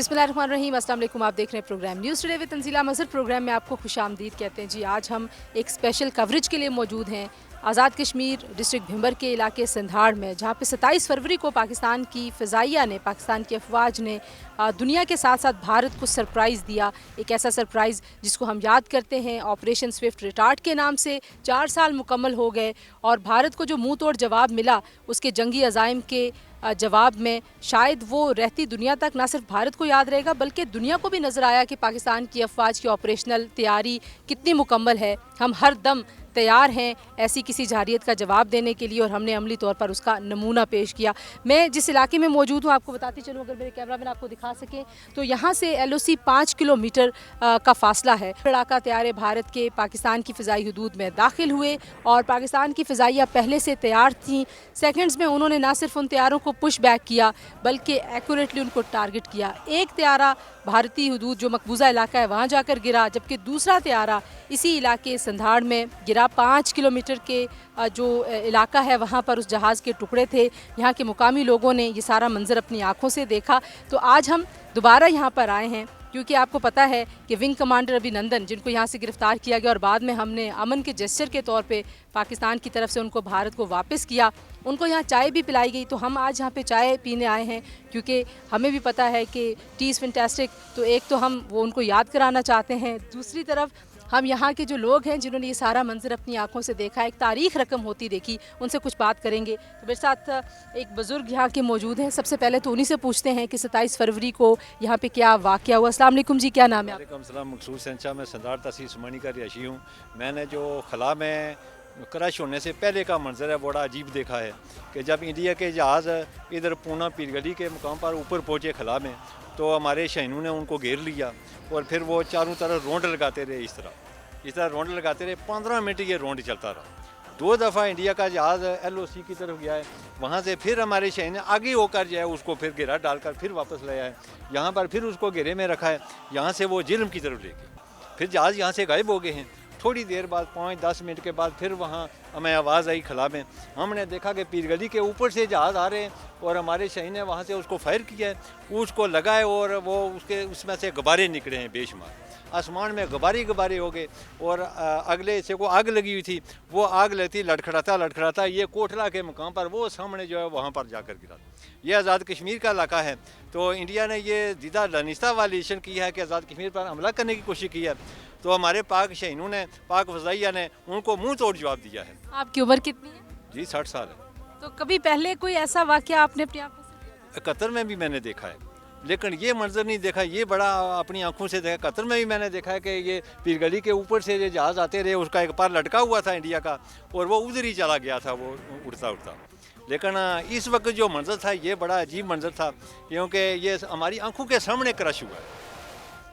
बिस्मिल्लाहिर्रहमानिर्रहीम, अस्सलाम वालेकुम। आप देख रहे हैं program news today with Tanzila Mazhar. Program में आपको खुशामदीद कहते हैं। जी, आज हम एक स्पेशल कवरेज के लिए मौजूद हैं आज़ाद कश्मीर डिस्ट्रिक्ट भिंबर के इलाके सिंधाड़ में, जहाँ पे 27 फरवरी को पाकिस्तान की फ़िज़ाइया ने, पाकिस्तान की अफवाज ने दुनिया के साथ साथ भारत को सरप्राइज़ दिया। एक ऐसा सरप्राइज़ जिसको हम याद करते हैं ऑपरेशन स्विफ्ट रिटार्ट के नाम से। 4 साल मुकम्मल हो गए और भारत को जो मुँह तोड़ जवाब मिला उसके जंगी अज़ाइम के जवाब में, शायद वो रहती दुनिया तक ना सिर्फ भारत को याद रहेगा बल्कि दुनिया को भी नज़र आया कि पाकिस्तान की अफवाज की ऑपरेशनल तैयारी कितनी मुकम्मल है। हम हर दम तैयार हैं ऐसी किसी जारियत का जवाब देने के लिए और हमने अमली तौर पर उसका नमूना पेश किया। मैं जिस इलाके में मौजूद हूँ आपको बताती चलूँ, अगर मेरे कैमरा मैन आपको दिखा सकें तो यहाँ से LOC 5 किलोमीटर का फासला है। लड़ाका तैयारे भारत के पाकिस्तान की फ़िज़ाई हदूद में दाखिल हुए और पाकिस्तान की फ़िज़ाइयाँ पहले से तैयार थीं। सेकेंड्स में उन्होंने ना सिर्फ उन तैयारों को पुश बैक किया बल्कि एक्यूरेटली उनको टारगेट किया। एक तैयारा भारतीय हदूद जो मकबूजा इलाका है वहाँ जाकर गिरा, जबकि दूसरा तैयारा इसी इलाके संधाड़ में गिरा। 5 किलोमीटर के जो इलाका है वहाँ पर उस जहाज़ के टुकड़े थे। यहाँ के मुकामी लोगों ने ये सारा मंजर अपनी आँखों से देखा। तो आज हम दोबारा यहाँ पर आए हैं क्योंकि आपको पता है कि विंग कमांडर अभिनंदन, जिनको यहाँ से गिरफ़्तार किया गया और बाद में हमने अमन के जेस्चर के तौर पे पाकिस्तान की तरफ से उनको भारत को वापस किया, उनको यहाँ चाय भी पिलाई गई। तो हम आज यहाँ पे चाय पीने आए हैं क्योंकि हमें भी पता है कि टी इज़ फैंटास्टिक। तो एक तो हम वो उनको याद कराना चाहते हैं, दूसरी तरफ हम यहाँ के जो लोग हैं जिन्होंने ये सारा मंजर अपनी आंखों से देखा, एक तारीख रकम होती देखी, उनसे कुछ बात करेंगे। तो मेरे साथ एक बुज़ुर्ग यहाँ के मौजूद हैं। सबसे पहले तो उन्हीं से पूछते हैं कि 27 फरवरी को यहाँ पे क्या वाक़या हुआ। अस्सलाम वालेकुम जी, क्या नाम है आपका? वालेकुम सलाम, मकसूद सेंचा, मैं संधाड़ तहसील सुमानी का रिहायशी हूँ। मैंने जो खला में क्रश होने से पहले का मंजर है बड़ा अजीब देखा है कि जब इंडिया के जहाज़ इधर पूना पीरगली के मुकाम पर ऊपर पहुँचे खला में, तो हमारे शहीनों ने उनको घेर लिया और फिर वो चारों तरफ रोंड लगाते रहे। इस तरह रोंड लगाते रहे। 15 मिनट ये रोंड चलता रहा। 2 दफ़ा इंडिया का जहाज़ LOC की तरफ गया है, वहाँ से फिर हमारे शहीन ने आगे होकर जो है उसको फिर घेरा डालकर फिर वापस लाया है। यहाँ पर फिर उसको घेरे में रखा है, यहाँ से वो जिल्म की तरफ ले गए। फिर जहाज़ यहाँ से गायब हो गए हैं। थोड़ी देर बाद 5-10 मिनट के बाद फिर वहाँ हमें आवाज़ आई खला में, हमने देखा कि पीरगली के ऊपर से जहाज़ आ रहे हैं और हमारे शहीन ने वहाँ से उसको फायर किया है, उसको लगाए और वो उसमें से गुब्बारे निकले हैं बेशुमार। आसमान में गुब्बारे हो गए और अगले हिस्से को आग लगी हुई थी। वो आग लगती लड़खड़ाता ये कोटला के मुकाम पर वो सामने जो है वहाँ पर जाकर गिरा। ये आज़ाद कश्मीर का इलाका है। तो इंडिया ने ये जिदा दानिस्ता वालेशन की है कि आज़ाद कश्मीर पर हमला करने की कोशिश की है, तो हमारे पाक शहीनों ने, पाक फ़िज़ाइया ने उनको मुँह तोड़ जवाब दिया है। आपकी उम्र कितनी है? जी 60 साल है। तो कभी पहले कोई ऐसा वाक़या आपने अपनी आंखों से? कतर में भी मैंने देखा है, लेकिन ये मंजर नहीं देखा। ये बड़ा अपनी आंखों से देखा। कतर में भी मैंने देखा है कि ये पीरगली के ऊपर से ये जहाज़ आते रहे, उसका एक पार लटका हुआ था इंडिया का और वो उधर ही चला गया था वो उड़ता। लेकिन इस वक्त जो मंजर था ये बड़ा अजीब मंजर था क्योंकि ये हमारी आंखों के सामने क्रश हुआ है।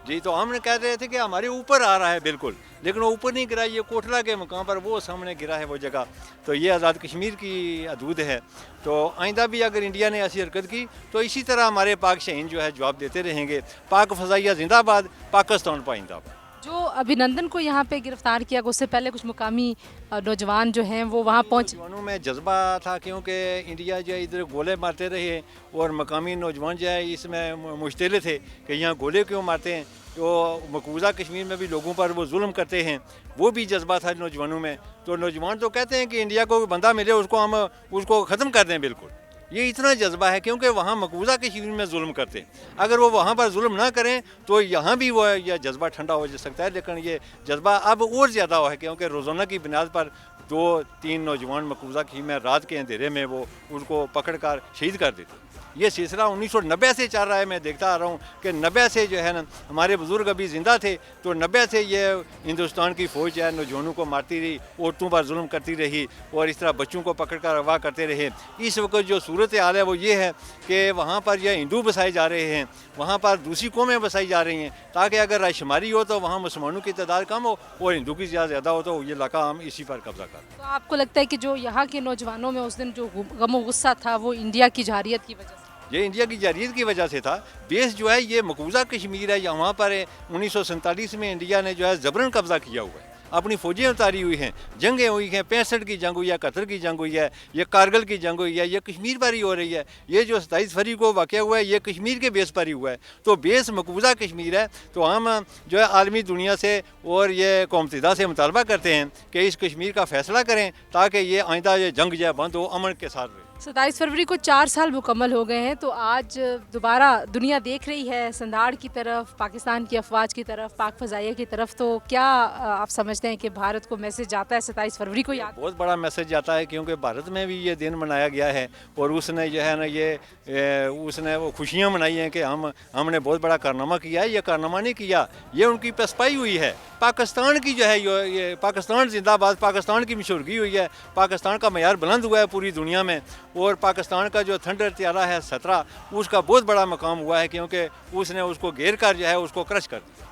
जी, तो हम कह रहे थे कि हमारे ऊपर आ रहा है बिल्कुल, लेकिन वो ऊपर नहीं गिरा, ये कोटला के मुकाम पर वो सामने गिरा है वो जगह। तो ये आज़ाद कश्मीर की हदूद है। तो आइंदा भी अगर इंडिया ने ऐसी हरकत की तो इसी तरह हमारे पाक शहीन जो है जवाब देते रहेंगे। पाक फ़िज़ाइया जिंदाबाद, पाकिस्तान पाइंदाबाद। जो अभिनंदन को यहाँ पे गिरफ्तार किया, उससे पहले कुछ मुकामी नौजवान जो हैं वो वहाँ पहुँचे। नौजवानों में जज्बा था क्योंकि इंडिया जो है इधर गोले मारते रहे और मकामी नौजवान जो है इसमें मुश्तिल थे कि यहाँ गोले क्यों मारते हैं। तो मकबूजा कश्मीर में भी लोगों पर वो जुल्म करते हैं, वो भी जज्बा था नौजवानों में। तो नौजवान तो कहते हैं कि इंडिया को बंदा मिले उसको हम उसको ख़त्म कर दें बिल्कुल। ये इतना जज्बा है क्योंकि वहाँ मकबूजा कश्मीर में जुल्म करते हैं। अगर वो वहाँ पर जुल्म ना करें तो यहाँ भी वो यह जज्बा ठंडा हो जा सकता है। लेकिन ये जज्बा अब और ज़्यादा हुआ है क्योंकि रोज़ाना की बुनियाद पर 2-3 नौजवान मकबूजा कश्मीर में रात के अंधेरे में वो उनको पकड़ कर शहीद कर देते। ये सिलसिला 1990 से चल रहा है। मैं देखता आ रहा हूँ कि 90 से जो है ना हमारे बुज़ुर्ग अभी ज़िंदा थे, तो 90 से ये हिंदुस्तान की फ़ौज जो है नौजवानों को मारती रही, औरतों पर जुल्म करती रही और इस तरह बच्चों को पकड़ कर अगवा करते रहे। इस वक्त जो सूरत हाल है वो ये है कि वहाँ पर यह हिंदू बसाए जा रहे हैं, वहाँ पर दूसरी कौमें बसाई जा रही हैं, ताकि अगर रायशुमारी हो तो वहाँ मुसलमानों की तादाद कम हो और हिंदू की ज़्यादा हो तो ये इलाका हम इसी पर कब्जा कर। तो आपको लगता है कि जो यहाँ के नौजवानों में उस दिन जो गम गुस्सा था वो इंडिया की जारियत की वजह से? ये इंडिया की जारियत की वजह से था। बेस जो है ये मकबूजा कश्मीर है, यहाँ पर 1947 में इंडिया ने जो है ज़बरन कब्ज़ा किया हुआ है। अपनी फौजियाँ उतारी हुई हैं, जंगें हुई हैं, 65 की जंग हुई है, 71 की जंग हुई है, ये कारगिल की जंग हुई है, ये कश्मीर पर ही हो रही है। ये जो 27 फरवरी को वाक़या हुआ है ये कश्मीर के बेस पर ही हुआ है। तो बेस मकबूजा कश्मीर है। तो हम जो है आलमी दुनिया से और ये कौम मुत्तहिदा से मुतालबा करते हैं कि इस कश्मीर का फ़ैसला करें ताकि ये आइंदा ये जंग जो है बंद हो, अमन के साथ रहे। 27 फरवरी को 4 साल मुकम्मल हो गए हैं, तो आज दोबारा दुनिया देख रही है संधाड़ की तरफ, पाकिस्तान की अफवाज की तरफ, पाक फ़ज़ाइया की तरफ। तो क्या आप समझते हैं कि भारत को मैसेज जाता है 27 फरवरी को याद? बहुत बड़ा मैसेज जाता है क्योंकि भारत में भी ये दिन मनाया गया है और उसने जो है ना उसने वो खुशियाँ मनाई हैं कि हमने बहुत बड़ा कारनामा किया है। ये कारनामा नहीं किया, ये उनकी पसपाई हुई है। पाकिस्तान की जो है ये पाकिस्तान जिंदाबाद, पाकिस्तान की मशहूरगी हुई है, पाकिस्तान का मयार बुलंद हुआ है पूरी दुनिया में और पाकिस्तान का जो थंडर त्यारा है 17 उसका बहुत बड़ा मकाम हुआ है क्योंकि उसने उसको घेर कर जो है उसको क्रश कर दिया।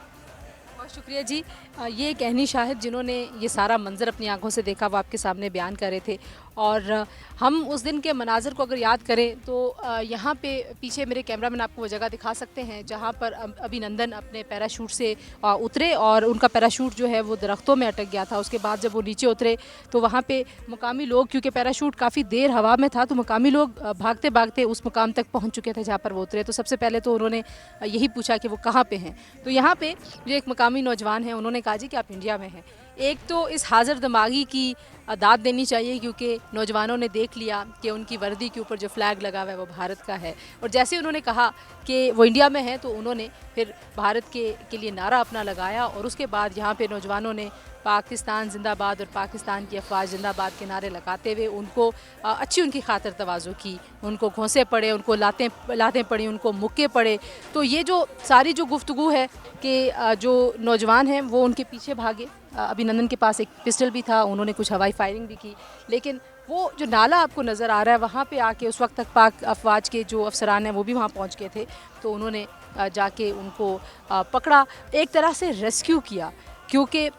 बहुत शुक्रिया जी। ये एक अहनी शाहिद जिन्होंने ये सारा मंज़र अपनी आंखों से देखा वो आपके सामने बयान कर रहे थे। और हम उस दिन के मनाज़र को अगर याद करें तो यहाँ पे पीछे मेरे कैमरामैन आपको वो जगह दिखा सकते हैं जहाँ पर अभिनंदन अपने पैराशूट से उतरे और उनका पैराशूट जो है वो दरख्तों में अटक गया था। उसके बाद जब वो नीचे उतरे तो वहाँ पे मुकामी लोग, क्योंकि पैराशूट काफ़ी देर हवा में था, तो मुकामी लोग भागते भागते उस मुकाम तक पहुँच चुके थे जहाँ पर वो उतरे। तो सबसे पहले तो उन्होंने यही पूछा कि वो कहाँ पर हैं। तो यहाँ पर जो एक मुकामी नौजवान हैं उन्होंने कहा जी कि आप इंडिया में हैं। एक तो इस हाज़िर दिमागी की दाद देनी चाहिए क्योंकि नौजवानों ने देख लिया कि उनकी वर्दी के ऊपर जो फ्लैग लगा हुआ है वो भारत का है और जैसे उन्होंने कहा कि वो इंडिया में है तो उन्होंने फिर भारत के लिए नारा अपना लगाया और उसके बाद यहाँ पे नौजवानों ने पाकिस्तान जिंदाबाद और पाकिस्तान की अफवाज जिंदाबाद के नारे लगाते हुए उनको अच्छी उनकी खातिर तवाज़ो की, उनको घोंसे पड़े, उनको लातें पड़ी, उनको मुक्के पड़े। तो ये जो सारी जो गुफ्तगू है कि जो नौजवान हैं वो उनके पीछे भागे। अभिनंदन के पास एक पिस्टल भी था, उन्होंने कुछ हवाई फायरिंग भी की, लेकिन वो जो नाला आपको नज़र आ रहा है वहाँ पे आके उस वक्त तक पाक अफवाज के जो अफसरान हैं वो भी वहाँ पहुँच गए थे। तो उन्होंने जाके उनको पकड़ा, एक तरह से रेस्क्यू किया। क्योंकि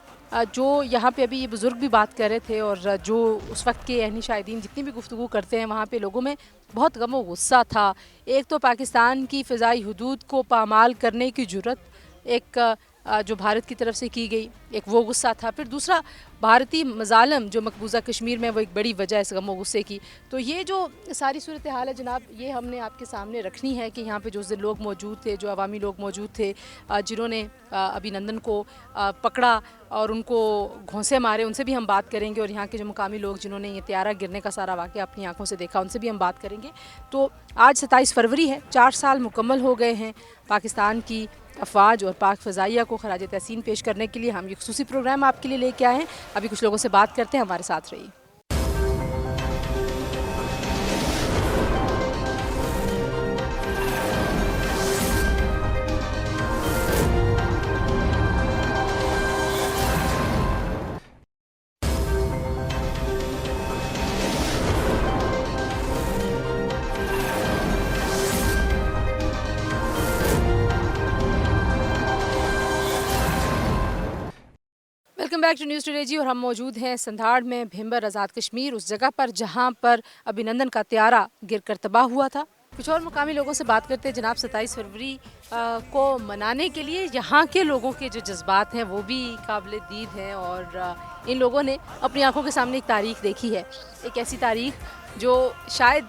जो यहाँ पे अभी ये बुज़ुर्ग भी बात कर रहे थे और जो उस वक्त के अहनी शाहिदीन जितनी भी गुफ्तगू करते हैं वहाँ पे लोगों में बहुत गम व गुस्सा था। एक तो पाकिस्तान की फ़िज़ाई हुदूद को पामाल करने की जुर्रत एक जो भारत की तरफ से की गई, एक वो गुस्सा था। फिर दूसरा भारतीय मज़ालम जो मकबूजा कश्मीर में वो एक बड़ी वजह है इस गम व गुस्से की। तो ये जो सारी सूरत हाल है जनाब, ये हमने आपके सामने रखनी है कि यहाँ पे जो लोग मौजूद थे, जो अवामी लोग मौजूद थे जिन्होंने अभिनंदन को पकड़ा और उनको घोंसे मारे, उनसे भी हम बात करेंगे। और यहाँ के जो मुकामी लोग जिन्होंने ये त्यारा गिरने का सारा वाक़या अपनी आंखों से देखा, उनसे भी हम बात करेंगे। तो आज 27 फरवरी है, 4 साल मुकम्मल हो गए हैं पाकिस्तान की अफवाज और पाक फ़ज़ाइया को खराज तहसीन पेश करने के लिए हम ये ख़ुसूसी प्रोग्राम आपके लिए लेके आए हैं। अभी कुछ लोगों से बात करते हैं, हमारे साथ रहिए। Welcome back to news today जी। और हम मौजूद हैं संधाड़ में, भिंबर आज़ाद कश्मीर, उस जगह पर जहां पर अभिनंदन का त्यारा गिरकर तबाह हुआ था। कुछ और मुकामी लोगों से बात करते हैं जनाब। 27 फरवरी को मनाने के लिए यहाँ के लोगों के जो जज्बात हैं वो भी काबिल दीद हैं और इन लोगों ने अपनी आंखों के सामने एक तारीख देखी है, एक ऐसी तारीख जो शायद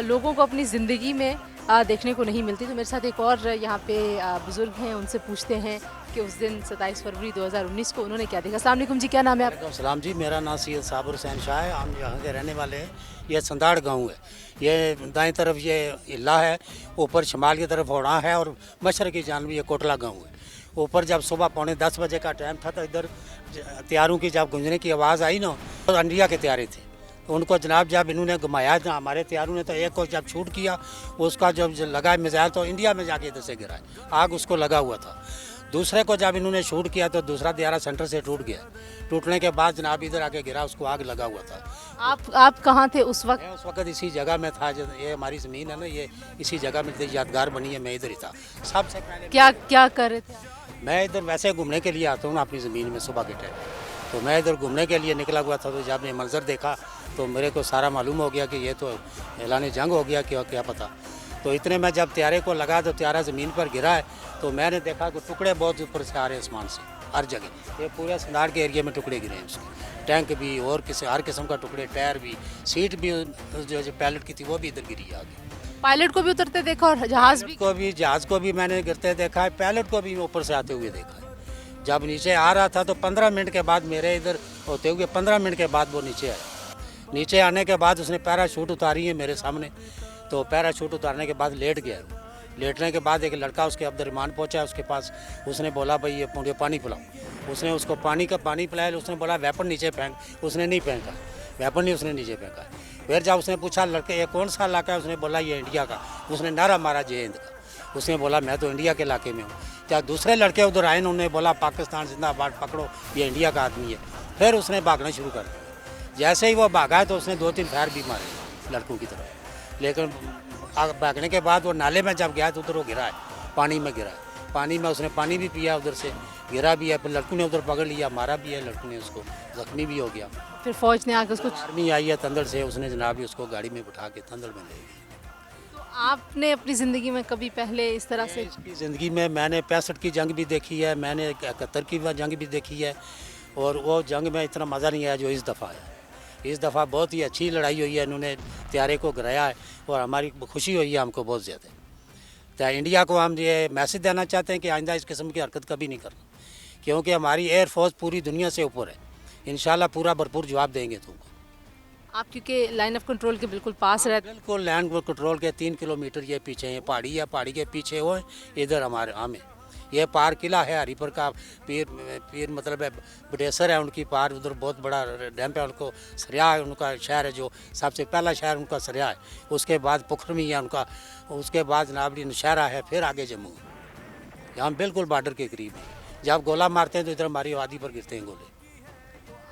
लोगों को अपनी ज़िंदगी में देखने को नहीं मिलती। तो मेरे साथ एक और यहाँ पे बुज़ुर्ग हैं, उनसे पूछते हैं कि उस दिन 27 फरवरी 2019 को उन्होंने क्या देखा। अस्सलाम वालेकुम जी, क्या नाम है आपका? सलाम जी, मेरा नाम सैयद साबिर हुसैन शाह है। हम यहाँ के रहने वाले हैं। ये संधाड़ गांव है। ये दाएं तरफ ये इला है, ऊपर शमाल की तरफ होड़ा है और मशरक़ की जानब ये कोटला गांव है। ऊपर जब सुबह 9:45 बजे का टाइम था तो इधर त्यारों की जब गूंजने की आवाज़ आई ना, तो इंडिया के त्यारे थे। तो उनको जनाब जब इन्होंने घुमाया था हमारे त्यारों ने, तो एक को जब शूट किया उसका जब लगा मिसाइल तो इंडिया में जाके इधर से गिरा, आग उसको लगा हुआ था। दूसरे को जब इन्होंने शूट किया तो दूसरा त्यारा सेंटर से टूट गया। टूटने के बाद जनाब इधर आके गिरा, उसको आग लगा हुआ था। आप कहाँ थे उस वक्त? मैं उस वक्त इसी जगह में था। ये हमारी ज़मीन है ना, ये इसी जगह में यादगार बनी है। मैं इधर ही था सबसे पहले। क्या कर रहे थे? मैं इधर वैसे घूमने के लिए आता हूँ ना अपनी ज़मीन में सुबह के टाइम, तो मैं इधर घूमने के लिए निकला हुआ था। तो जब मैं मंजर देखा तो मेरे को सारा मालूम हो गया कि ये तो ऐलान जंग हो गया, क्या पता। तो इतने में जब त्यारे को लगा तो त्यारा ज़मीन पर गिरा है, तो मैंने देखा कि टुकड़े बहुत ऊपर से आ रहे आसमान से। हर जगह। ये पूरे संधाड़ के एरिया में टुकड़े गिरे हैं उसके, टैंक भी और किसी हर किस्म का टुकड़े, टायर भी, सीट भी जो पायलट की थी वो भी इधर गिरी है आगे। पायलट को भी उतरते देखा और जहाज भी। जहाज़ को भी मैंने गिरते देखा है, पायलट को भी ऊपर से आते हुए देखा है। जब नीचे आ रहा था तो 15 मिनट के बाद मेरे इधर होते हुए 15 मिनट के बाद वो नीचे आया। नीचे आने के बाद उसने पैराशूट उतारी है मेरे सामने, तो पैराशूट उतारने के बाद लेट गया। लेटने के बाद एक लड़का उसके अब्दुर्रहमान पहुंचा उसके पास, उसने बोला भाई ये मुझे पानी पिलाओ। उसने उसको पानी पिलाया, उसने बोला वेपन नीचे फेंक, उसने नहीं फेंका, वेपन नहीं उसने नीचे फेंका। फिर जब उसने पूछा लड़के ये कौन सा इलाका है, उसने बोला ये इंडिया का। उसने नारा मारा जय हिंद का। उसने बोला मैं तो इंडिया के इलाके में हूँ। क्या दूसरे लड़के उधर आए, उन्होंने बोला पाकिस्तान जिंदाबाद, पकड़ो ये इंडिया का आदमी है। फिर उसने भागना शुरू कर दिया। जैसे ही वो भागा तो उसने 2-3 फायर भी मारे लड़कों की तरफ, लेकिन भागने के बाद वो नाले में जब गया तो उधर वो गिरा है, पानी में गिरा है। पानी में उसने पानी भी पिया, उधर से गिरा भी है। फिर लड़कों ने उधर पकड़ लिया, मारा भी है लड़कों ने, उसको जख्मी भी हो गया। फिर फौज ने आकर उसको। आर्मी आई है तंदड़ से, उसने जनाब उसको गाड़ी में बिठा के तंदड़ में ले गई। तो आपने अपनी ज़िंदगी में कभी पहले इस तरह से। इसकी ज़िंदगी में मैंने 65 की जंग भी देखी है, मैंने 71 की जंग भी देखी है, और वो जंग में इतना मज़ा नहीं आया जो इस दफ़ा है। इस दफ़ा बहुत ही अच्छी लड़ाई हुई है, इन्होंने त्यारे को गिराया है और हमारी खुशी हुई है हमको बहुत ज़्यादा। तो इंडिया को हम ये मैसेज देना चाहते हैं कि आइंदा इस किस्म की हरकत कभी नहीं करना, क्योंकि हमारी एयरफोर्स पूरी दुनिया से ऊपर है। इंशाल्लाह पूरा भरपूर जवाब देंगे तुमको। आप क्योंकि लाइन ऑफ कंट्रोल के बिल्कुल पास रहते। बिल्कुल लैंड कंट्रोल के 3 किलोमीटर ये पीछे है, पहाड़ी है, पहाड़ी के पीछे वो है, इधर हमारे हमें ये पार किला है हरीपुर का। पीर मतलब है बटेसर है उनकी पार, उधर बहुत बड़ा डैम है। उनको सरिया है, उनका शहर है जो सबसे पहला शहर उनका सरिया है। उसके बाद पुखरमी है उनका, उसके बाद नाबड़ी नौशहरा है, फिर आगे जम्मू। हम बिल्कुल बॉर्डर के करीब हैं। जब गोला मारते हैं तो इधर हमारी वादी पर गिरते हैं गोले।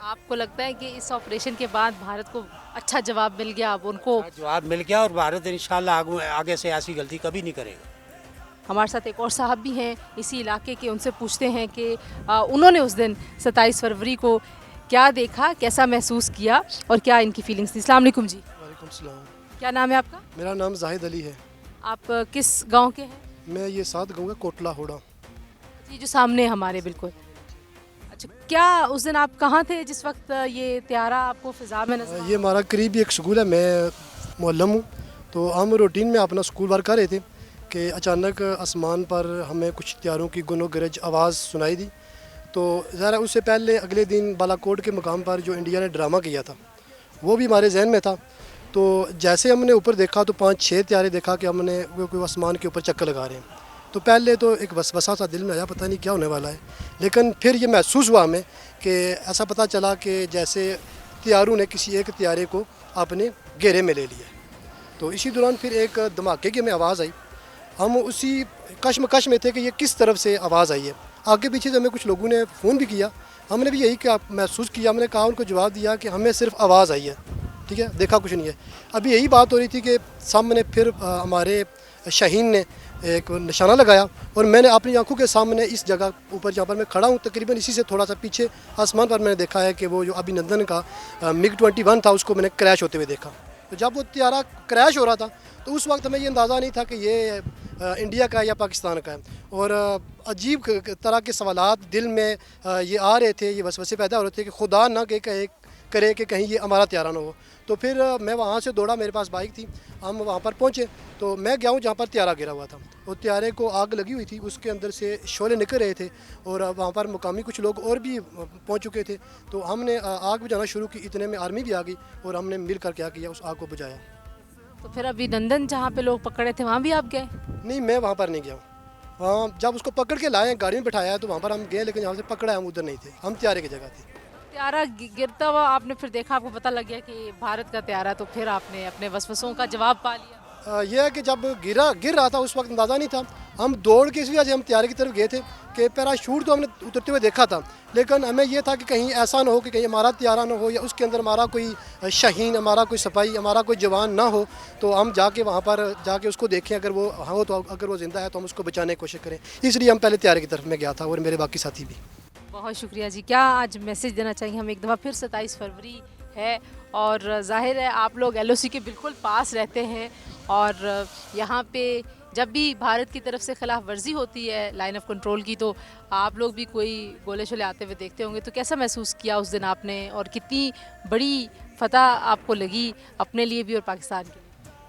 आपको लगता है कि इस ऑपरेशन के बाद भारत को अच्छा जवाब मिल गया, अब उनको जवाब मिल गया और भारत इंशाल्लाह आगे से ऐसी गलती कभी नहीं करेगा। हमारे साथ एक और साहब भी हैं इसी इलाके के, उनसे पूछते हैं कि उन्होंने उस दिन 27 फरवरी को क्या देखा, कैसा महसूस किया और क्या इनकी फीलिंग्स थी। अस्सलाम वालेकुम जी। वालेकुम सलाम। क्या नाम है आपका? मेरा नाम जाहिद अली है। आप किस गांव के हैं? मैं ये 7 गाँव का कोटला होड़ा। ये जो सामने है हमारे बिल्कुल। अच्छा, क्या उस दिन आप कहाँ थे जिस वक्त ये त्यारा आपको फिजा में नजर? ये हमारा करीबी एक स्कूल है, मैं मुअल्लम हूँ। तो हम रूटीन में अपना स्कूल वर्क कर रहे थे कि अचानक आसमान पर हमें कुछ त्यारों की गुनो गरज आवाज़ सुनाई दी। तो ज़रा उससे पहले अगले दिन बालाकोट के मुकाम पर जो इंडिया ने ड्रामा किया था वो भी हमारे जहन में था। तो जैसे हमने ऊपर देखा तो 5-6 त्यारे देखा कि हमने वो कोई आसमान के ऊपर चक्कर लगा रहे हैं। तो पहले तो एक वसवसा सा दिल में आया, पता नहीं क्या होने वाला है। लेकिन फिर ये महसूस हुआ हमें कि ऐसा पता चला कि जैसे त्यारों ने किसी एक त्यारे को अपने घेरे में ले लिया। तो इसी दौरान फिर एक धमाके की हमें आवाज़ आई। हम उसी कश्मकश में थे कि ये किस तरफ से आवाज़ आई है। आगे पीछे से हमें कुछ लोगों ने फ़ोन भी किया, हमने भी यही क्या महसूस किया। हमने कहा, उनको जवाब दिया कि हमें सिर्फ आवाज़ आई है, ठीक है, देखा कुछ नहीं है। अभी यही बात हो रही थी कि सामने फिर हमारे शाहीन ने एक निशाना लगाया और मैंने अपनी आंखों के सामने इस जगह ऊपर जहाँ पर मैं खड़ा हूँ तकरीबन इसी से थोड़ा सा पीछे आसमान पर मैंने देखा है कि वो जो अभिनंदन का MiG-21 था उसको मैंने क्रैश होते हुए देखा। तो जब वो त्यारा क्रैश हो रहा था तो उस वक्त हमें ये अंदाज़ा नहीं था कि ये इंडिया का है या पाकिस्तान का है। और अजीब तरह के सवालात दिल में ये आ रहे थे, ये वसवसे पैदा हो रहे थे कि खुदा ना करे कि कहीं ये हमारा त्यारा ना हो। तो फिर मैं वहाँ से दौड़ा, मेरे पास बाइक थी, हम वहाँ पर पहुँचे। तो मैं गया हूँ जहाँ पर त्यारा गिरा हुआ था, वो त्यारे को आग लगी हुई थी, उसके अंदर से शोले निकल रहे थे और वहाँ पर मुकामी कुछ लोग और भी पहुँच चुके थे। तो हमने आग बुझाना शुरू की, इतने में आर्मी भी आ गई और हमने मिल कर क्या किया, उस आग को बुझाया। तो फिर अभिनंदन जहाँ पे लोग पकड़े थे वहाँ भी आप गए? नहीं, मैं वहाँ पर नहीं गया। वहाँ जब उसको पकड़ के लाए, गाड़ी में बिठाया है, तो वहाँ पर हम गए, लेकिन जहाँ से पकड़ा है हम उधर नहीं थे, हम त्यारे की जगह थे। त्यारा गिरता हुआ आपने फिर देखा, आपको पता लग गया कि भारत का त्यारा, तो फिर आपने अपने वसवसों का जवाब पा लिया? यह है कि जब गिर रहा था उस वक्त अंदाज़ा नहीं था। हम दौड़ के इस वजह से हम त्यारे की तरफ गए थे कि पैराशूट तो हमने उतरते हुए देखा था, लेकिन हमें यह था कि कहीं ऐसा ना हो कि कहीं हमारा त्यारा ना हो या उसके अंदर हमारा कोई शाहीन, हमारा कोई सिपाही, हमारा कोई जवान ना हो। तो हम जाके वहाँ पर जाके उसको देखें, अगर वो हो तो अगर वो ज़िंदा है तो हम उसको बचाने की कोशिश करें। इसलिए हम पहले त्यारे की तरफ में गया था और मेरे बाकी साथी भी। बहुत शुक्रिया जी। क्या आज मैसेज देना चाहिए? हम एक दफ़ा फिर 27 फरवरी है और जाहिर है आप लोग LOC के बिल्कुल पास रहते हैं और यहाँ पे जब भी भारत की तरफ से खिलाफ वर्जी होती है लाइन ऑफ कंट्रोल की, तो आप लोग भी कोई गोले शोले आते हुए देखते होंगे, तो कैसा महसूस किया उस दिन आपने, और कितनी बड़ी फतह आपको लगी अपने लिए भी और पाकिस्तान के लिए?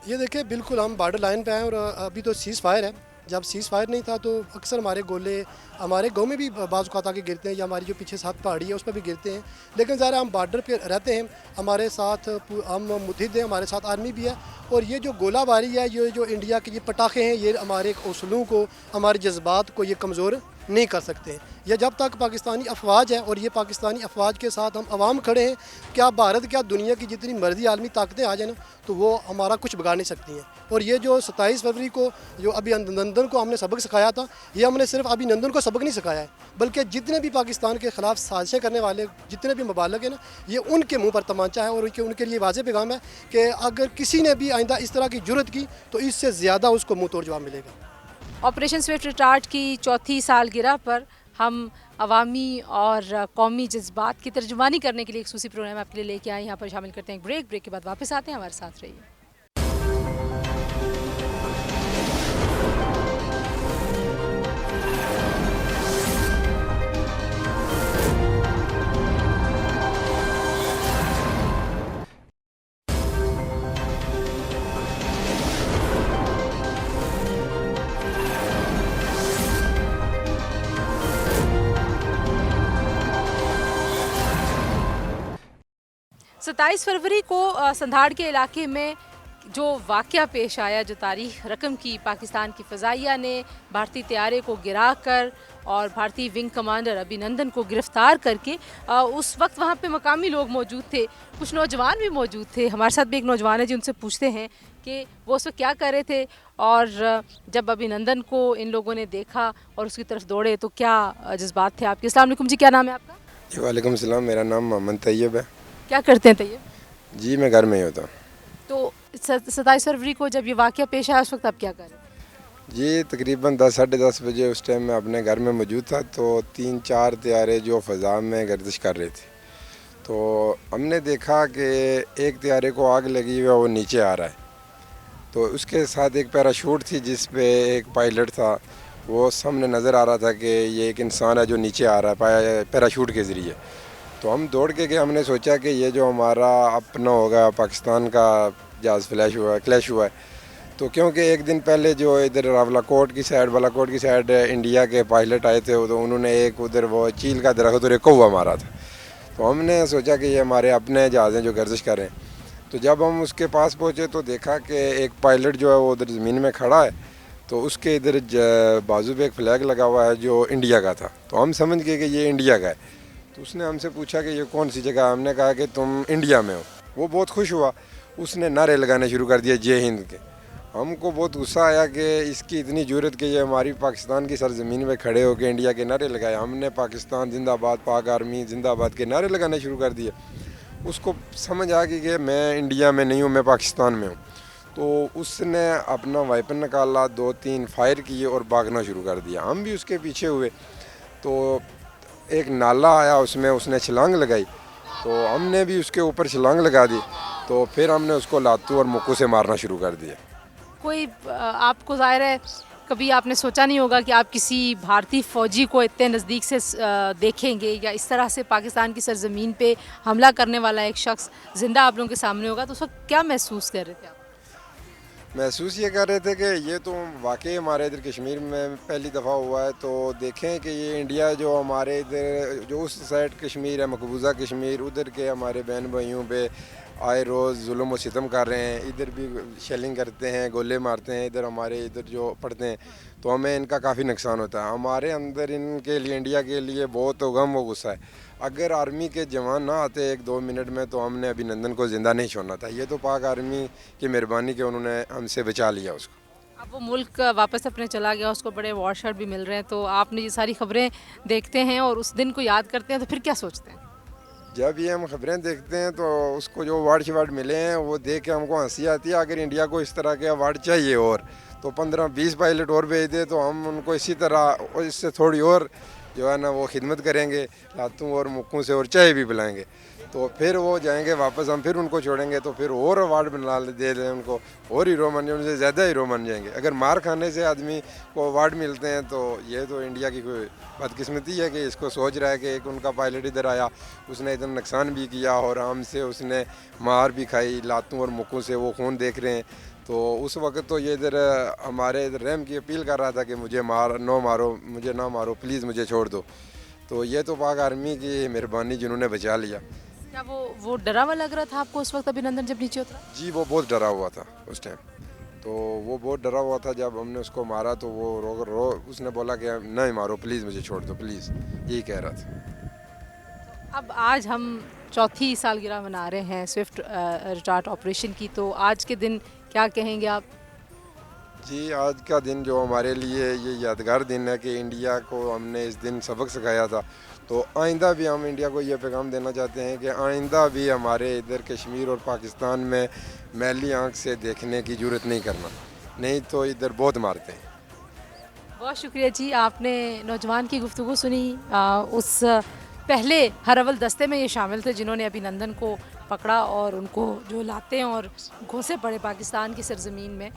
ये देखिए, बिल्कुल हम बॉर्डर लाइन पे हैं और अभी तो सीज़ फायर है। जब सीज़ फायर नहीं था तो अक्सर हमारे गोले हमारे गांव में भी बाज़ औक़ात आके गिरते हैं, या हमारी जो पीछे साथ पहाड़ी है उस पर भी गिरते हैं। लेकिन ज़रा हम बॉर्डर पे रहते हैं, हमारे साथ हम मुतहिद हैं, हमारे साथ आर्मी भी है। और ये जो गोलाबारी है, ये जो इंडिया के ये पटाखे हैं, ये हमारे हौसलों को, हमारे जज्बात को ये कमज़ोर नहीं कर सकते। ये जब तक पाकिस्तानी अफवाज है और ये पाकिस्तानी अफवाज के साथ हम आवाम खड़े हैं, क्या भारत, क्या दुनिया की जितनी मर्जी आलमी ताकतें आ जाए ना, तो वो हमारा कुछ बिगाड़ नहीं सकती हैं। और ये जो 27 फरवरी को जो अभिनंदन को हमने सबक सिखाया था, ये हमने सिर्फ अभिनंदन को सबक नहीं सिखाया है, बल्कि जितने भी पाकिस्तान के ख़िलाफ़ साजिशें करने वाले जितने भी मुबालक हैं ना, ये उनके मुँह पर तमाचा है। और उनके लिए वाज़ेह पैगाम है कि अगर किसी ने भी आइंदा इस तरह की जुर्रत की तो इससे ज़्यादा उसको मुँह तोड़ जवाब मिलेगा। ऑपरेशन स्विफ्ट रिटार्ट की चौथी सालगिरह पर हम अवामी और कौमी जज्बात की तर्जुमानी करने के लिए एक खसूसी प्रोग्राम आपके लिए लेके आए। यहाँ पर शामिल करते हैं एक ब्रेक के बाद वापस आते हैं, हमारे साथ रहिए। सत्ताईस फरवरी को संधाड़ के इलाके में जो वाक़या पेश आया, जो तारीख रकम की, पाकिस्तान की फ़ज़ाइया ने भारतीय तैयारे को गिरा कर और भारतीय विंग कमांडर अभिनंदन को गिरफ़्तार करके, उस वक्त वहाँ पे मकामी लोग मौजूद थे, कुछ नौजवान भी मौजूद थे। हमारे साथ भी एक नौजवान है जी, उनसे पूछते हैं कि वो उस वक्त क्या कर रहे थे, और जब अभिनंदन को इन लोगों ने देखा और उसकी तरफ दौड़े तो क्या जज्बात थे आपके? अस्सलाम वालेकुम जी, क्या नाम है आपका? जी वालेकुम सलाम, मेरा नाम मोहम्मद तैयब है। क्या करते हैं तैयब? जी मैं घर में ही होता हूँ। तो 27 फरवरी को जब ये वाक़या पेश आया, उस वक्त आप क्या कर रहे थे? जी तकरीबन 10 साढ़े 10 बजे उस टाइम मैं अपने घर में मौजूद था, तो 3-4 तैयारे जो फ़ज़ा में गर्दिश कर रहे थे, तो हमने देखा कि एक तैयारे को आग लगी हुई है, वो नीचे आ रहा है। तो उसके साथ एक पैराशूट थी जिस पे एक पायलट था, वो सामने नज़र आ रहा था कि ये एक इंसान है जो नीचे आ रहा है पैराशूट के ज़रिए। तो हम दौड़ के गए, हमने सोचा कि ये जो हमारा अपना होगा पाकिस्तान का जहाज़ क्लैश हुआ है। तो क्योंकि एक दिन पहले जो इधर बालाकोट की साइड इंडिया के पायलट आए थे, तो उन्होंने एक उधर वो चील का दरख्त और एक कौवा मारा था। तो हमने सोचा कि ये हमारे अपने जहाज़ हैं जो गर्दिश कर रहे हैं। तो जब हम उसके पास पहुँचे तो देखा कि एक पायलट जो है वो उधर ज़मीन में खड़ा है, तो उसके इधर बाजू पे एक फ्लैग लगा हुआ है जो इंडिया का था। तो हम समझ गए कि ये इंडिया का है। तो उसने हमसे पूछा कि ये कौन सी जगह है, हमने कहा कि तुम इंडिया में हो। वो बहुत खुश हुआ, उसने नारे लगाने शुरू कर दिए जय हिंद के। हमको बहुत गुस्सा आया कि इसकी इतनी ज़रूरत कि ये हमारी पाकिस्तान की सरजमीन में खड़े होकर इंडिया के नारे लगाए। हमने पाकिस्तान जिंदाबाद, पाक आर्मी जिंदाबाद के नारे लगाने शुरू कर दिए। उसको समझ आ गई कि मैं इंडिया में नहीं हूँ, मैं पाकिस्तान में हूँ। तो उसने अपना वाइपन निकाला, 2-3 फायर किए और भागना शुरू कर दिया। हम भी उसके पीछे हुए। तो एक नाला आया, उसमें उसने छलांग लगाई, तो हमने भी उसके ऊपर छलांग लगा दी। तो फिर हमने उसको लातू और मुक्कू से मारना शुरू कर दिया। कोई आपको ज़ाहिर है कभी आपने सोचा नहीं होगा कि आप किसी भारतीय फ़ौजी को इतने नज़दीक से देखेंगे, या इस तरह से पाकिस्तान की सरजमीन पे हमला करने वाला एक शख्स ज़िंदा आप लोगों के सामने होगा, तो उस वक्त क्या महसूस कर रहे थे आप? महसूस ये कर रहे थे कि ये तो वाकई हमारे इधर कश्मीर में पहली दफ़ा हुआ है। तो देखें कि ये इंडिया जो हमारे इधर जो उस साइड कश्मीर है, मकबूजा कश्मीर, उधर के हमारे बहन भाइयों पे आए रोज़ जुल्म व सितम कर रहे हैं। इधर भी शेलिंग करते हैं, गोले मारते हैं, इधर हमारे इधर जो पड़ते हैं, तो हमें इनका काफ़ी नुकसान होता है। हमारे अंदर इनके लिए, इंडिया के लिए बहुत गम व गुस्सा है। अगर आर्मी के जवान ना आते 1-2 मिनट में, तो हमने अभिनंदन को ज़िंदा नहीं छोड़ना था। ये तो पाक आर्मी की मेहरबानी कि उन्होंने हमसे बचा लिया उसको। अब वो मुल्क वापस अपने चला गया, उसको बड़े अवार्ड शॉट भी मिल रहे हैं, तो आपने ये सारी खबरें देखते हैं और उस दिन को याद करते हैं, तो फिर क्या सोचते हैं? जब ये हम खबरें देखते हैं तो उसको जो अवार्ड मिले हैं वो देख के हमको हंसी आती है। अगर इंडिया को इस तरह के अवार्ड चाहिए और तो 15-20 पायलट और भेज दे, तो हम उनको इसी तरह और इससे थोड़ी और जो है ना वो खिदमत करेंगे, लातों और मुक्कों से और चाय भी पिलाएंगे। तो फिर वो जाएंगे वापस, हम फिर उनको छोड़ेंगे तो फिर और अवार्ड बना दे दें उनको, और हीरो बन जाए, उनसे ज़्यादा हीरो बन जाएंगे। अगर मार खाने से आदमी को अवार्ड मिलते हैं तो ये तो इंडिया की कोई बदकिस्मती है कि इसको सोच रहा है कि एक उनका पायलट इधर आया, उसने इतना नुकसान भी किया और हमसे उसने मार भी खाई, लातों और मुक्कों से वो खून देख रहे हैं। तो उस वक्त तो ये इधर हमारे इधर रहम की अपील कर रहा था कि मुझे मुझे ना मारो प्लीज़, मुझे छोड़ दो। तो ये तो पाक आर्मी की मेहरबानी जिन्होंने बचा लिया। क्या वो डरा हुआ लग रहा था आपको उस वक्त अभिनंदन जब नीचे उतरा? जी वो बहुत डरा हुआ था उस टाइम, तो वो बहुत डरा हुआ था। जब हमने उसको मारा तो वो उसने बोला कि नहीं मारो प्लीज़, मुझे छोड़ दो प्लीज़, यही कह रहा था। अब आज हम चौथी सालगिरह मना रहे हैं स्विफ्ट रिटार्ट ऑपरेशन की, तो आज के दिन क्या कहेंगे आप? जी आज का दिन जो हमारे लिए ये यादगार दिन है कि इंडिया को हमने इस दिन सबक सिखाया था। तो आइंदा भी हम इंडिया को ये पैगाम देना चाहते हैं कि आइंदा भी हमारे इधर कश्मीर और पाकिस्तान में मैली आंख से देखने की ज़रूरत नहीं करना, नहीं तो इधर बहुत मारते हैं। बहुत शुक्रिया जी, आपने नौजवान की गुफ्तगू सुनी। उस पहले हरवल दस्ते में ये शामिल थे जिन्होंने अभिनंदन को पकड़ा और उनको जो लाते और घोंसे पड़े पाकिस्तान की सरजमीन में,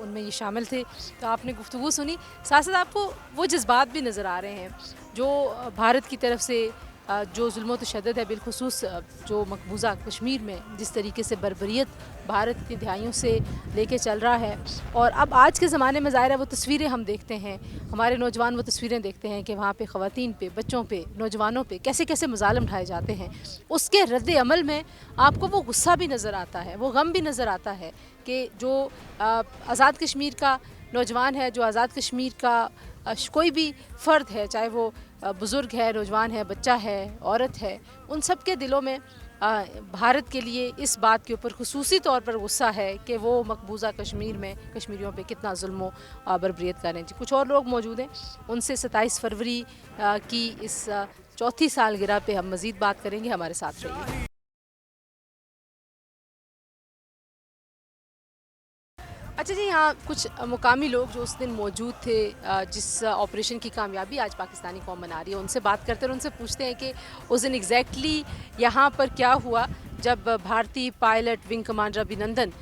उनमें ये शामिल थे। तो आपने गुफ्तगू सुनी, साथ साथ आपको वो जज्बात भी नज़र आ रहे हैं जो भारत की तरफ से जो जुल्म तशद्दुद है, बिलखुसूस जो मकबूजा कश्मीर में जिस तरीके से बर्बरियत भारत की दहाइयों से लेके चल रहा है। और अब आज के ज़माने में ज़ाहिर है वो तस्वीरें हम देखते हैं, हमारे नौजवान वो तस्वीरें देखते हैं कि वहाँ पे ख़वातीन पे, बच्चों पे, नौजवानों पे कैसे कैसे मज़ालिम ढाए जाते हैं। उसके रद्द अमल में आपको वो गुस्सा भी नज़र आता है, वो गम भी नज़र आता है कि जो आज़ाद कश्मीर का नौजवान है, जो आज़ाद कश्मीर का कोई भी फ़र्द है, चाहे वो बुज़ुर्ग है, नौजवान है, बच्चा है, औरत है, उन सब के दिलों में भारत के लिए इस बात के ऊपर खुसूसी तौर पर गुस्सा है कि वो मकबूजा कश्मीर में कश्मीरियों पे कितना जुल्म बर्बरियत कर रहे हैं। जी कुछ और लोग मौजूद हैं, उनसे 27 फरवरी की इस चौथी सालगिरह पे हम मज़ीद बात करेंगे, हमारे साथ रहिए। अच्छा जी, यहाँ कुछ मुकामी लोग जो उस दिन मौजूद थे जिस ऑपरेशन की कामयाबी आज पाकिस्तानी कौम मना रही है, उनसे बात करते हैं और उनसे पूछते हैं कि उस दिन एग्जैक्टली यहाँ पर क्या हुआ जब भारतीय पायलट विंग कमांडर अभिनंदन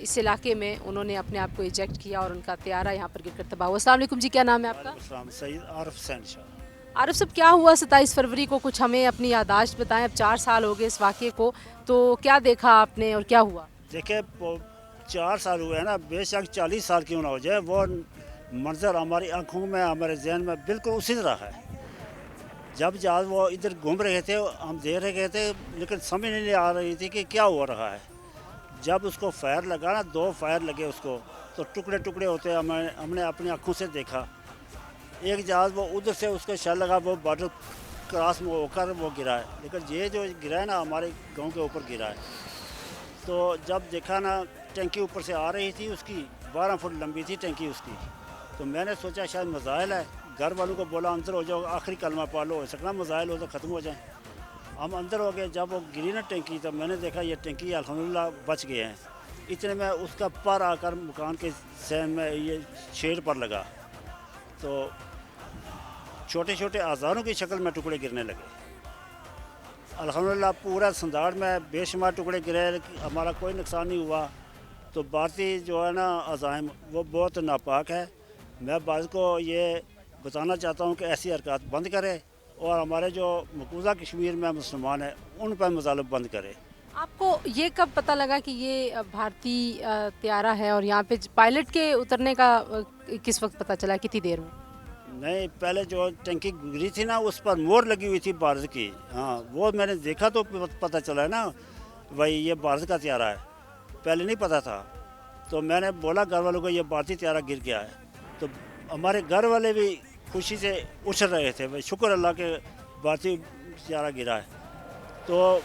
इस इलाके में उन्होंने अपने आप को इजेक्ट किया और उनका त्यारा यहाँ पर गिरकर तबाह हुआ। अस्सलाम वालेकुम जी, क्या नाम है आपका? सईद आरिफ हुसैन शाह। आरिफ साहब, क्या हुआ 27 फरवरी को? कुछ हमें अपनी याददाश्त बताएं। अब 4 साल हो गए इस वाक़े को, तो क्या देखा आपने और क्या हुआ? देखिए 4 साल हुए हैं ना, बेशक 40 साल क्यों ना हो जाए, वो मंजर हमारी आंखों में, हमारे जहन में बिल्कुल उसी तरह है। जब जहाज वो इधर घूम रहे थे, हम देख रहे थे, लेकिन समझ नहीं आ रही थी कि क्या हो रहा है। जब उसको फायर लगा ना, 2 फायर लगे उसको, तो टुकड़े टुकड़े होते हमने अपनी आंखों से देखा। एक जहाज वो उधर से उसका शell लगा, वो बॉर्डर क्रॉस में होकर वो गिरा है, लेकिन ये जो गिरा है ना हमारे गाँव के ऊपर गिरा है। तो जब देखा ना, टंकी ऊपर से आ रही थी, उसकी 12 फुट लंबी थी टंकी उसकी। तो मैंने सोचा शायद मज़ाइल है, घर वालों को बोला अंदर हो जाओ, आखिरी कलमा पा लो, हो सकता मज़ाइल हो तो ख़त्म हो जाए। हम अंदर हो गए। जब वो गिरी ना टंकी, तो मैंने देखा ये टंकी अल्हम्दुलिल्लाह बच गए हैं। इतने में उसका पर आकर मकान के सहन में ये शेड पर लगा, तो छोटे छोटे औजारों की शक्ल में टुकड़े गिरने लगे। अल्हम्दुलिल्लाह पूरा संदाड़ में बेशुमार टुकड़े गिरे, हमारा कोई नुकसान नहीं हुआ। तो भारतीय जो है ना अज़ाइम, वो बहुत नापाक है। मैं भारत को ये बताना चाहता हूँ कि ऐसी हरकत बंद करे और हमारे जो मकबूजा कश्मीर में मुसलमान हैं उन पर मज़ालिम बंद करे। आपको ये कब पता लगा कि ये भारतीय त्यारा है और यहाँ पे पायलट के उतरने का किस वक्त पता चला, कितनी देर में? नहीं, पहले जो टंकी गिरी थी ना, उस पर मोहर लगी हुई थी भारत की। हाँ, वो मैंने देखा तो पता चला ना भाई ये भारत का त्यारा है, पहले नहीं पता था। तो मैंने बोला घर वालों को ये भारतीय त्यारा गिर गया है। तो हमारे घर वाले भी खुशी से उछल रहे थे, भाई शुक्र अल्लाह के भारतीय त्यारा गिरा है। तो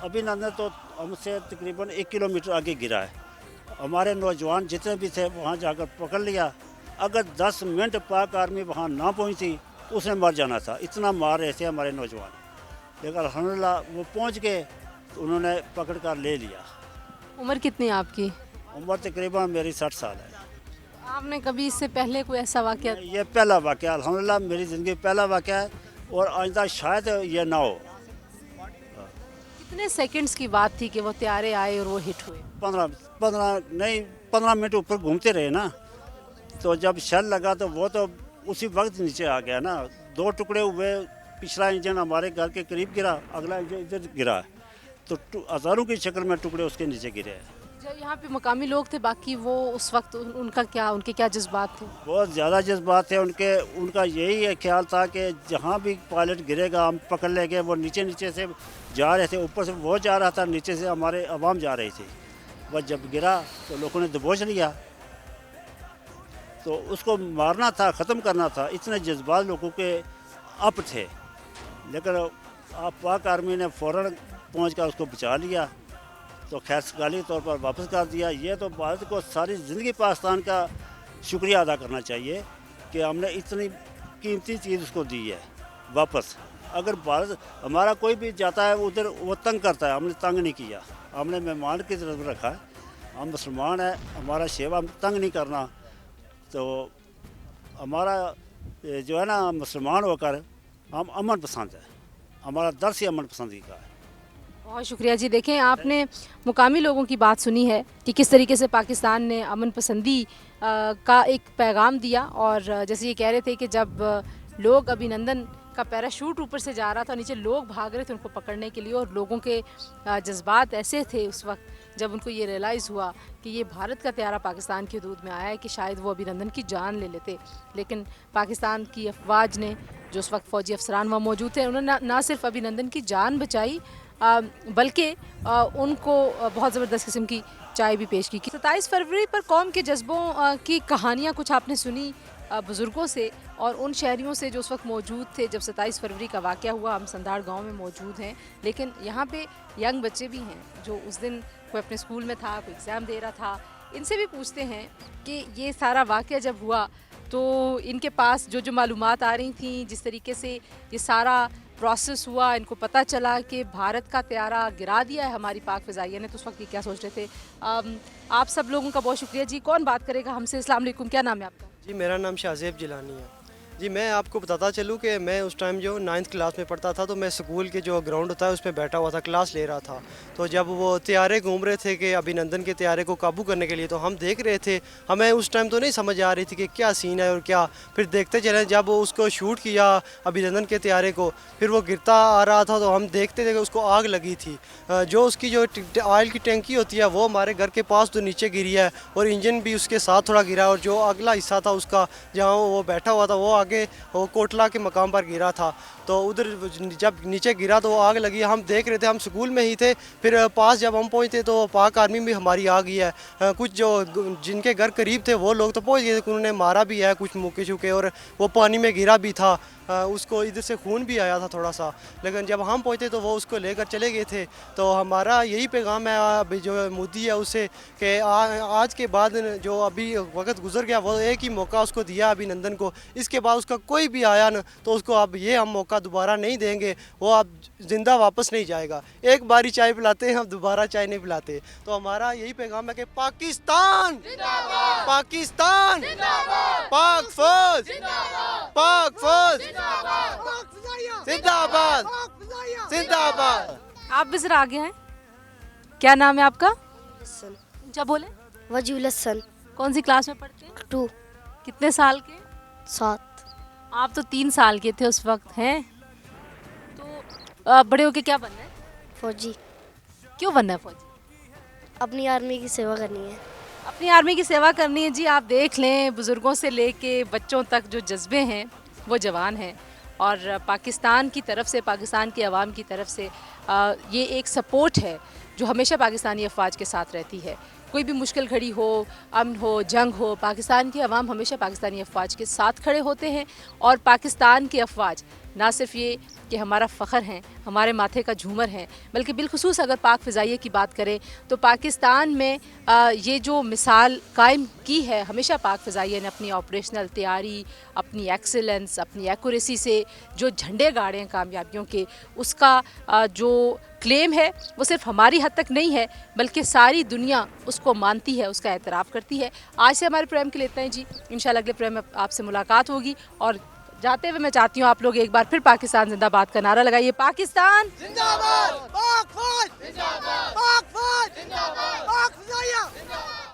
अभिनंदन तो हमसे तकरीबन 1 किलोमीटर आगे गिरा है। हमारे नौजवान जितने भी थे वहाँ जाकर पकड़ लिया। अगर 10 मिनट पाक आर्मी वहाँ ना पहुँची तो उसने मर जाना था, इतना मार रहे थे हमारे नौजवान। लेकिन अल्हम्दुलिल्लाह वो पहुँच गए तो उन्होंने पकड़ कर ले लिया। उम्र कितनी है आपकी? उम्र तकरीबन मेरी 60 साल है। आपने कभी इससे पहले कोई ऐसा वाक़या? ये पहला वाक़या, अल्हम्दुलिल्लाह मेरी ज़िंदगी पहला वाक़या है और आइंदा शायद ये ना हो। कितने सेकंड्स की बात थी कि वो त्यारे आए और वो हिट हुए? 15 मिनट ऊपर घूमते रहे ना, तो जब शल लगा तो वो तो उसी वक्त नीचे आ गया ना। 2 टुकड़े हुए, पिछला इंजन हमारे घर के करीब गिरा, अगला इंजन इधर गिरा, तो हज़ारों की शक्ल में टुकड़े उसके नीचे गिरे हैं। जो यहाँ पे मकामी लोग थे बाकी, वो उस वक्त उनके क्या जज्बात थे? बहुत ज़्यादा जज्बात थे उनके। उनका यही है ख्याल था कि जहाँ भी पायलट गिरेगा हम पकड़ लेंगे। वो नीचे नीचे से जा रहे थे, ऊपर से वो जा रहा था, नीचे से हमारे अवाम जा रही थी। वह जब गिरा तो लोगों ने दबोच लिया, तो उसको मारना था, ख़त्म करना था। इतने जज्बात लोगों के अप थे, लेकिन पाक आर्मी ने फ़ौरन पहुँच कर उसको बचा लिया, तो खैर सगाली तौर पर वापस कर दिया। ये तो भारत को सारी ज़िंदगी पाकिस्तान का शुक्रिया अदा करना चाहिए कि हमने इतनी कीमती चीज़ उसको दी है वापस। अगर भारत हमारा कोई भी जाता है उधर, वो तंग करता है, हमने तंग नहीं किया, हमने मेहमान की तरफ रखा है। हम मुसलमान हैं, हमारा सेवा तंग नहीं करना। तो हमारा जो है ना, मुसलमान होकर हम अमन पसंद है, हमारा दर्स ही अमन पसंदी का है। बहुत शुक्रिया जी। देखें, आपने मुकामी लोगों की बात सुनी है कि किस तरीके से पाकिस्तान ने अमन पसंदी का एक पैगाम दिया। और जैसे ये कह रहे थे कि जब लोग अभिनंदन का पैराशूट ऊपर से जा रहा था, नीचे लोग भाग रहे थे उनको पकड़ने के लिए, और लोगों के जज्बात ऐसे थे उस वक्त जब उनको ये रियलाइज़ हुआ कि ये भारत का त्यारा पाकिस्तान की हदूद में आया है कि शायद वो अभिनंदन की जान ले लेते। लेकिन पाकिस्तान की अफवाज ने, जो उस वक्त फ़ौजी अफसरान वहाँ मौजूद थे, उन्होंने ना सिर्फ अभिनंदन की जान बचाई बल्कि उनको बहुत ज़बरदस्त किस्म की चाय भी पेश की। 27 फरवरी पर कौम के जज्बों की कहानियाँ कुछ आपने सुनी बुज़ुर्गों से और उन शहरियों से जो उस वक्त मौजूद थे जब 27 फरवरी का वाक़या हुआ। हम संधाड़ गांव में मौजूद हैं, लेकिन यहाँ पे यंग बच्चे भी हैं जो उस दिन कोई अपने स्कूल में था, कोई एग्ज़ाम दे रहा था। इनसे भी पूछते हैं कि ये सारा वाक़या जब हुआ तो इनके पास जो मालूमात आ रही थी, जिस तरीके से ये सारा प्रोसेस हुआ, इनको पता चला कि भारत का त्यारा गिरा दिया है हमारी पाक फ़िज़ाइया ने, तो उस वक्त ये क्या सोच रहे थे। आप सब लोगों का बहुत शुक्रिया जी। कौन बात करेगा हमसे? अस्सलाम वालेकुम, क्या नाम है आपका? जी, मेरा नाम शाहज़ेब जिलानी है। जी, मैं आपको बताता चलूँ कि मैं उस टाइम जो 9th क्लास में पढ़ता था, तो मैं स्कूल के जो ग्राउंड होता है उसमें बैठा हुआ था, क्लास ले रहा था। तो जब वो त्यारे घूम रहे थे कि अभिनंदन के त्यारे को काबू करने के लिए, तो हम देख रहे थे। हमें उस टाइम तो नहीं समझ आ रही थी कि क्या सीन है और क्या। फिर देखते चले, जब वो उसको शूट किया अभिनंदन के त्यारे को, फिर वो गिरता आ रहा था, तो हम देखते थे कि उसको आग लगी थी। जो उसकी जो ऑयल की टंकी होती है वो हमारे घर के पास तो नीचे गिरी है, और इंजन भी उसके साथ थोड़ा गिरा, और जो अगला हिस्सा था उसका जहाँ वो बैठा हुआ था वो आगे वो कोटला के मकाम पर गिरा था। तो उधर जब नीचे गिरा तो वो आग लगी। हम देख रहे थे, हम स्कूल में ही थे। फिर पास जब हम पहुंचे तो पाक आर्मी भी हमारी आ गई है। कुछ जो जिनके घर करीब थे वो लोग तो पहुंच गए थे, उन्होंने मारा भी है कुछ मुक्के शुके, और वो पानी में गिरा भी था। उसको इधर से खून भी आया था थोड़ा सा, लेकिन जब हम पहुंचे तो वो उसको लेकर चले गए थे। तो हमारा यही पैगाम है अभी जो मोदी है उससे कि आज के बाद जो अभी वक्त गुजर गया, वो एक ही मौका उसको दिया अभिनंदन को। इसके बाद उसका कोई भी आया न तो उसको अब ये हम मौका दोबारा नहीं देंगे, वो अब ज़िंदा वापस नहीं जाएगा। एक बारी चाय पिलाते हैं, हम दोबारा चाय नहीं पिलाते। तो हमारा यही पैगाम है कि पाकिस्तान पाकिस्तान, पाक फौज, पाक फौज जिंदाबाद, जिंदाबाद। आप भी ज़रा आगे हैं। क्या नाम है आपका? क्या बोले? वजीउल हसन। कौन सी क्लास में पढ़ते हैं? 2 कितने साल के? 7। आप तो 3 साल के थे उस वक्त, हैं? तो बड़े होके क्या बनना है? फौजी। क्यों बनना है फौजी? अपनी आर्मी की सेवा करनी है। अपनी आर्मी की सेवा करनी है। जी, आप देख लें, बुज़ुर्गों से लेके बच्चों तक जो जज्बे हैं वो जवान हैं, और पाकिस्तान की तरफ से, पाकिस्तान की आवाम की तरफ से ये एक सपोर्ट है जो हमेशा पाकिस्तानी अफवाज के साथ रहती है। कोई भी मुश्किल घड़ी हो, अमन हो, जंग हो, पाकिस्तान की आवाम हमेशा पाकिस्तानी अफवाज के साथ खड़े होते हैं। और पाकिस्तान के अफवाज ना सिर्फ ये कि हमारा फ़ख्र हैं, हमारे माथे का झूमर हैं, बल्कि बिलखुसूस अगर पाक फ़िज़ाइया की बात करें तो पाकिस्तान में ये जो मिसाल कायम की है हमेशा पाक फ़िज़ाइया ने अपनी ऑपरेशनल तैयारी, अपनी एक्सेलेंस, अपनी एक्यूरेसी से जो झंडे गाड़े हैं कामयाबियों के, उसका जो क्लेम है वो सिर्फ हमारी हद तक नहीं है बल्कि सारी दुनिया उसको मानती है, उसका एतराफ़ करती है। आज से हमारे प्रोग्राम के लिए इतना ही जी। इंशाल्लाह अगले प्रोग्राम में आपसे मुलाकात होगी और जाते हुए मैं चाहती हूँ आप लोग एक बार फिर पाकिस्तान जिंदाबाद का नारा लगाइए। पाकिस्तान जिंदाबाद, पाक फौज जिंदाबाद, पाक फौज जिंदाबाद, पाक फौजिया जिंदाबाद।